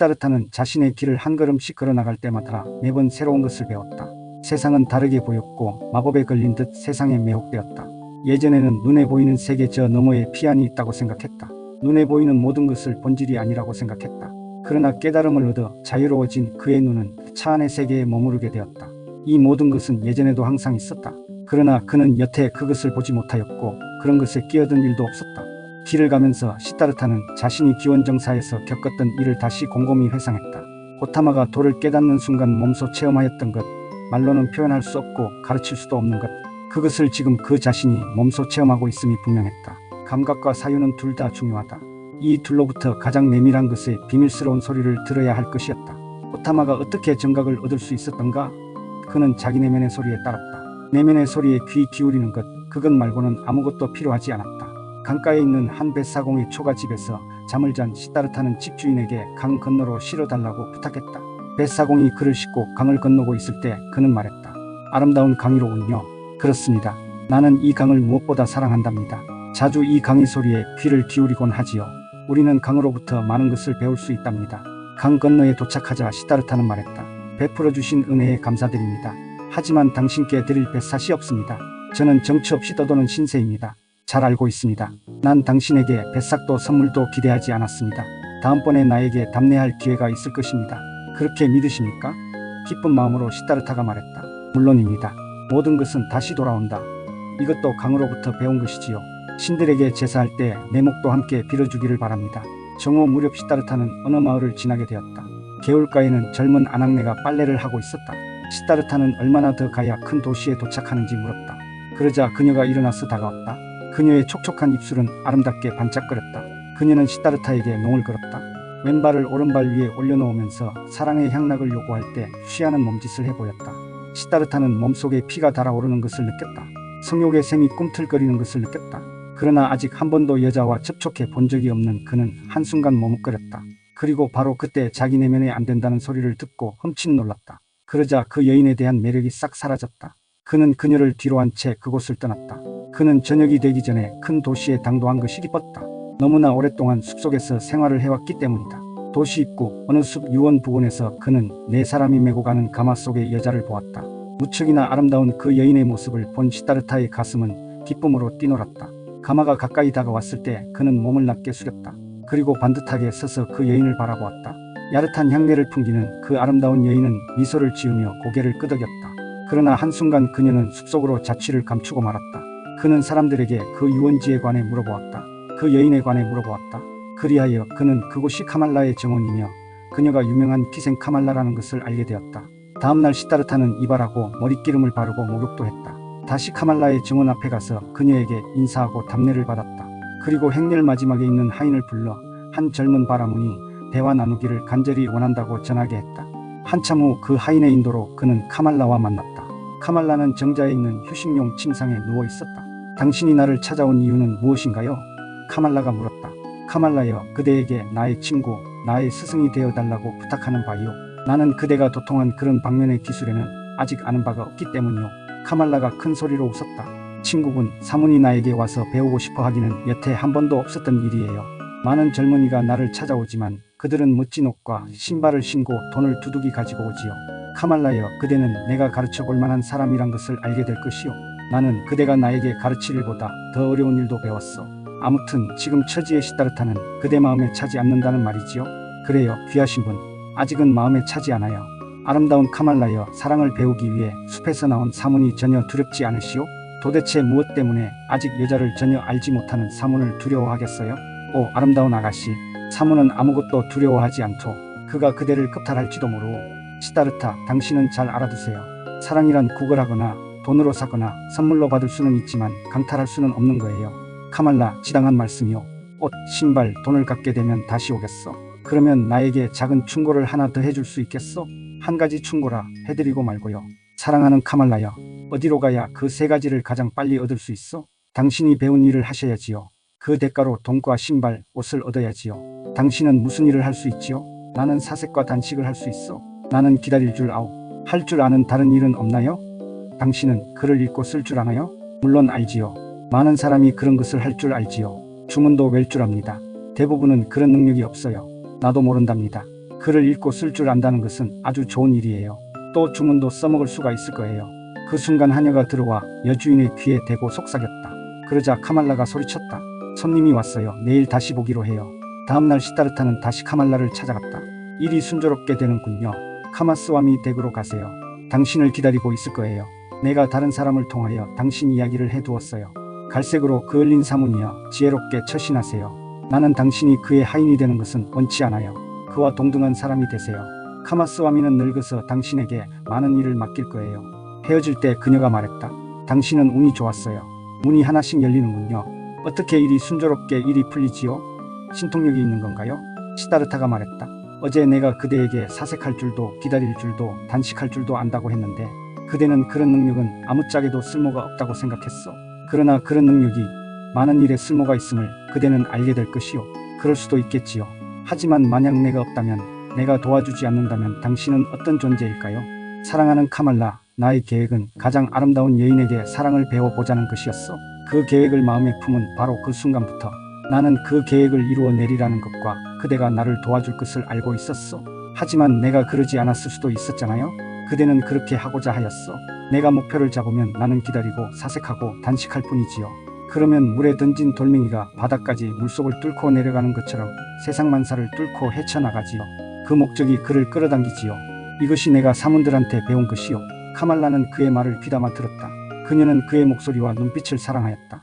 시다르타는 자신의 길을 한 걸음씩 걸어나갈 때마다 매번 새로운 것을 배웠다. 세상은 다르게 보였고 마법에 걸린 듯 세상에 매혹되었다. 예전에는 눈에 보이는 세계 저 너머에 피안이 있다고 생각했다. 눈에 보이는 모든 것을 본질이 아니라고 생각했다. 그러나 깨달음을 얻어 자유로워진 그의 눈은 차 안의 세계에 머무르게 되었다. 이 모든 것은 예전에도 항상 있었다. 그러나 그는 여태 그것을 보지 못하였고 그런 것에 끼어든 일도 없었다. 길을 가면서 시다르타는 자신이 기원정사에서 겪었던 일을 다시 곰곰이 회상했다. 고타마가 도를 깨닫는 순간 몸소 체험하였던 것, 말로는 표현할 수 없고 가르칠 수도 없는 것, 그것을 지금 그 자신이 몸소 체험하고 있음이 분명했다. 감각과 사유는 둘 다 중요하다. 이 둘로부터 가장 내밀한 것의 비밀스러운 소리를 들어야 할 것이었다. 고타마가 어떻게 정각을 얻을 수 있었던가? 그는 자기 내면의 소리에 따랐다. 내면의 소리에 귀 기울이는 것, 그것 말고는 아무것도 필요하지 않았다. 강가에 있는 한 뱃사공의 초가집에서 잠을 잔 시다르타는 집주인에게 강 건너로 실어달라고 부탁했다. 뱃사공이 그를 싣고 강을 건너고 있을 때 그는 말했다. 아름다운 강이로군요. 그렇습니다. 나는 이 강을 무엇보다 사랑한답니다. 자주 이 강의 소리에 귀를 기울이곤 하지요. 우리는 강으로부터 많은 것을 배울 수 있답니다. 강 건너에 도착하자 시다르타는 말했다. 베풀어 주신 은혜에 감사드립니다. 하지만 당신께 드릴 뱃삿이 없습니다. 저는 정처 없이 떠도는 신세입니다. 잘 알고 있습니다. 난 당신에게 뱃삭도 선물도 기대하지 않았습니다. 다음번에 나에게 답례할 기회가 있을 것입니다. 그렇게 믿으십니까? 기쁜 마음으로 시다르타가 말했다. 물론입니다. 모든 것은 다시 돌아온다. 이것도 강으로부터 배운 것이지요. 신들에게 제사할 때 내 목도 함께 빌어주기를 바랍니다. 정오 무렵 시다르타는 어느 마을을 지나게 되었다. 개울가에는 젊은 아낙네가 빨래를 하고 있었다. 시다르타는 얼마나 더 가야 큰 도시에 도착하는지 물었다. 그러자 그녀가 일어나서 다가왔다. 그녀의 촉촉한 입술은 아름답게 반짝거렸다. 그녀는 시다르타에게 농을 걸었다. 왼발을 오른발 위에 올려놓으면서 사랑의 향락을 요구할 때 쉬하는 몸짓을 해보였다. 시다르타는 몸속에 피가 달아오르는 것을 느꼈다. 성욕의 샘이 꿈틀거리는 것을 느꼈다. 그러나 아직 한 번도 여자와 접촉해 본 적이 없는 그는 한순간 머뭇거렸다. 그리고 바로 그때 자기 내면에 안 된다는 소리를 듣고 흠칫 놀랐다. 그러자 그 여인에 대한 매력이 싹 사라졌다. 그는 그녀를 뒤로 한 채 그곳을 떠났다. 그는 저녁이 되기 전에 큰 도시에 당도한 것이 기뻤다. 너무나 오랫동안 숲속에서 생활을 해왔기 때문이다. 도시 입구 어느 숲 유원 부근에서 그는 네 사람이 메고 가는 가마 속의 여자를 보았다. 무척이나 아름다운 그 여인의 모습을 본 시다르타의 가슴은 기쁨으로 뛰놀았다. 가마가 가까이 다가왔을 때 그는 몸을 낮게 숙였다. 그리고 반듯하게 서서 그 여인을 바라보았다. 야릇한 향내를 풍기는 그 아름다운 여인은 미소를 지으며 고개를 끄덕였다. 그러나 한순간 그녀는 숲속으로 자취를 감추고 말았다. 그는 사람들에게 그 유원지에 관해 물어보았다. 그 여인에 관해 물어보았다. 그리하여 그는 그곳이 카말라의 정원이며 그녀가 유명한 기생 카말라라는 것을 알게 되었다. 다음날 시다르타는 이발하고 머릿기름을 바르고 목욕도 했다. 다시 카말라의 정원 앞에 가서 그녀에게 인사하고 답례를 받았다. 그리고 행렬 마지막에 있는 하인을 불러 한 젊은 바라문이 대화 나누기를 간절히 원한다고 전하게 했다. 한참 후 그 하인의 인도로 그는 카말라와 만났다. 카말라는 정자에 있는 휴식용 침상에 누워 있었다. 당신이 나를 찾아온 이유는 무엇인가요? 카말라가 물었다. 카말라여, 그대에게 나의 친구, 나의 스승이 되어달라고 부탁하는 바이요. 나는 그대가 도통한 그런 방면의 기술에는 아직 아는 바가 없기 때문이요. 카말라가 큰 소리로 웃었다. 친구군, 사문이 나에게 와서 배우고 싶어 하기는 여태 한 번도 없었던 일이에요. 많은 젊은이가 나를 찾아오지만 그들은 멋진 옷과 신발을 신고 돈을 두둑이 가지고 오지요. 카말라여, 그대는 내가 가르쳐 볼 만한 사람이란 것을 알게 될 것이요. 나는 그대가 나에게 가르칠 일보다 더 어려운 일도 배웠어. 아무튼 지금 처지의 시다르타는 그대 마음에 차지 않는다는 말이지요. 그래요, 귀하신 분. 아직은 마음에 차지 않아요. 아름다운 카말라여, 사랑을 배우기 위해 숲에서 나온 사문이 전혀 두렵지 않으시오? 도대체 무엇 때문에 아직 여자를 전혀 알지 못하는 사문을 두려워하겠어요? 오, 아름다운 아가씨, 사문은 아무것도 두려워하지 않죠. 그가 그대를 겁탈할지도 모르오. 시다르타, 당신은 잘 알아두세요. 사랑이란 구걸하거나 돈으로 사거나 선물로 받을 수는 있지만 강탈할 수는 없는 거예요. 카말라, 지당한 말씀이요. 옷, 신발, 돈을 갖게 되면 다시 오겠어. 그러면 나에게 작은 충고를 하나 더 해줄 수 있겠어? 한 가지 충고라, 해드리고 말고요. 사랑하는 카말라여, 어디로 가야 그 세 가지를 가장 빨리 얻을 수 있어? 당신이 배운 일을 하셔야지요. 그 대가로 돈과 신발, 옷을 얻어야지요. 당신은 무슨 일을 할 수 있지요? 나는 사색과 단식을 할 수 있어. 나는 기다릴 줄 아오. 할 줄 아는 다른 일은 없나요? 당신은 글을 읽고 쓸 줄 아나요? 물론 알지요. 많은 사람이 그런 것을 할 줄 알지요. 주문도 외울 줄 압니다. 대부분은 그런 능력이 없어요. 나도 모른답니다. 글을 읽고 쓸 줄 안다는 것은 아주 좋은 일이에요. 또 주문도 써먹을 수가 있을 거예요. 그 순간 하녀가 들어와 여주인의 귀에 대고 속삭였다. 그러자 카말라가 소리쳤다. 손님이 왔어요. 내일 다시 보기로 해요. 다음날 시다르타는 다시 카말라를 찾아갔다. 일이 순조롭게 되는군요. 카마스와미 댁으로 가세요. 당신을 기다리고 있을 거예요. 내가 다른 사람을 통하여 당신 이야기를 해두었어요. 갈색으로 그을린 사문이여 지혜롭게 처신하세요. 나는 당신이 그의 하인이 되는 것은 원치 않아요. 그와 동등한 사람이 되세요. 카마스와미는 늙어서 당신에게 많은 일을 맡길 거예요. 헤어질 때 그녀가 말했다. 당신은 운이 좋았어요. 문이 하나씩 열리는군요. 어떻게 일이 순조롭게 일이 풀리지요? 신통력이 있는 건가요? 시다르타가 말했다. 어제 내가 그대에게 사색할 줄도 기다릴 줄도 단식할 줄도 안다고 했는데 그대는 그런 능력은 아무짝에도 쓸모가 없다고 생각했어. 그러나 그런 능력이 많은 일에 쓸모가 있음을 그대는 알게 될 것이요. 그럴 수도 있겠지요. 하지만 만약 내가 없다면, 내가 도와주지 않는다면 당신은 어떤 존재일까요? 사랑하는 카말라, 나의 계획은 가장 아름다운 여인에게 사랑을 배워보자는 것이었어. 그 계획을 마음에 품은 바로 그 순간부터 나는 그 계획을 이루어내리라는 것과 그대가 나를 도와줄 것을 알고 있었어. 하지만 내가 그러지 않았을 수도 있었잖아요. 그대는 그렇게 하고자 하였어. 내가 목표를 잡으면 나는 기다리고 사색하고 단식할 뿐이지요. 그러면 물에 던진 돌멩이가 바닥까지 물속을 뚫고 내려가는 것처럼 세상 만사를 뚫고 헤쳐나가지요. 그 목적이 그를 끌어당기지요. 이것이 내가 사문들한테 배운 것이요. 카말라는 그의 말을 귀담아 들었다. 그녀는 그의 목소리와 눈빛을 사랑하였다.